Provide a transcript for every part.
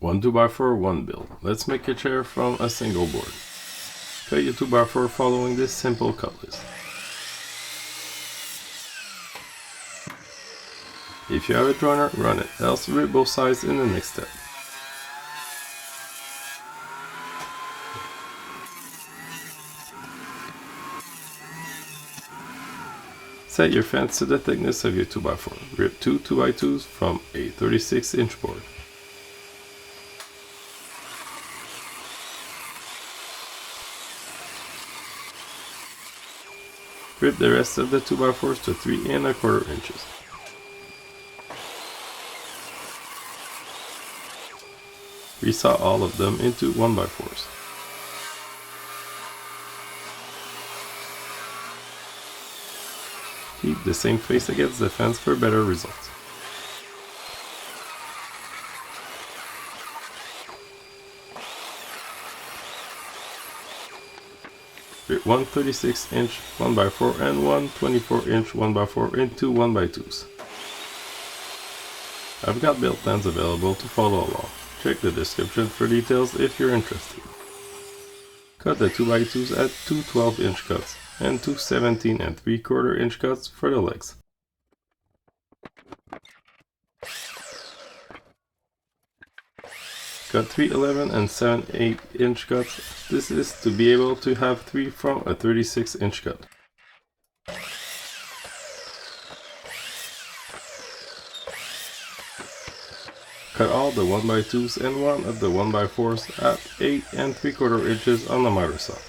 One 2x4, one build. Let's make a chair from a single board. Cut your 2x4 following this simple cut list. If you have a joiner, run it, else rip both sides in the next step. Set your fence to the thickness of your 2x4. Rip two 2x2s from a 36-inch board. Rip the rest of the 2x4s to 3 1/4 inches. Resaw all of them into 1x4s. Keep the same face against the fence for better results. Rip one 36-inch 1x4 and one 24-inch 1x4 into 1x2s. I've got build plans available to follow along. Check the description for details if you're interested. Cut the 2x2s at two 12-inch cuts and two 17 3/4 inch cuts for the legs. Cut 3 11 and 7 8-inch cuts. This is to be able to have 3 from a 36-inch cut. Cut all the 1x2s and one of the 1x4s at 8 3/4 inches on the miter saw.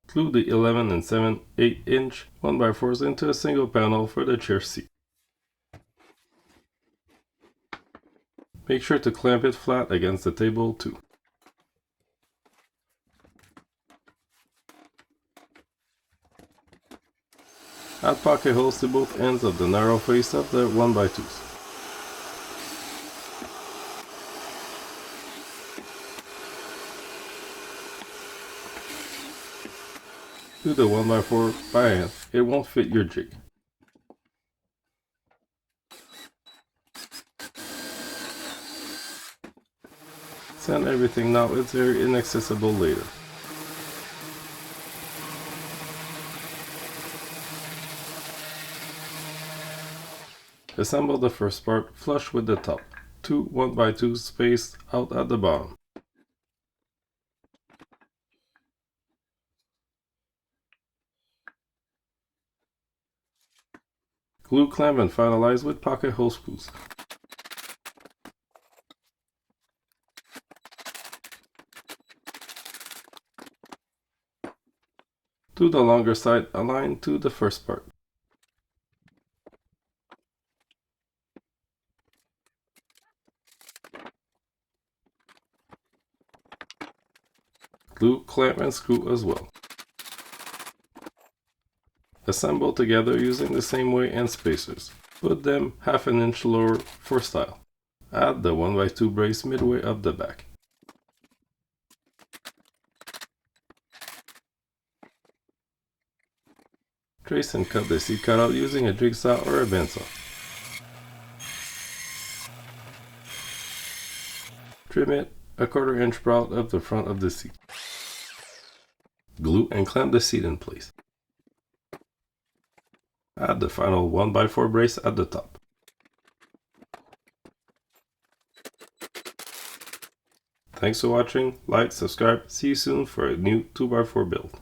Glue the 11 and 7 8-inch 1x4s into a single panel for the chair seat. Make sure to clamp it flat against the table too. Add pocket holes to both ends of the narrow face of the 1x2s. Do the 1x4 by hand, it won't fit your jig. Sand everything now, it's very inaccessible later. Assemble the first part flush with the top. Two 1x2s spaced out at the bottom. Glue, clamp and finalize with pocket hole screws. To the longer side, align to the first part. Glue, clamp and screw as well. Assemble together using the same way and spacers. Put them 1/2 inch lower for style. Add the 1x2 brace midway up the back. Trace and cut the seat cutout using a jigsaw or a bandsaw. Trim it 1/4 inch broad of the front of the seat. Glue and clamp the seat in place. Add the final 1x4 brace at the top. Thanks for watching, like, subscribe, see you soon for a new 2x4 build.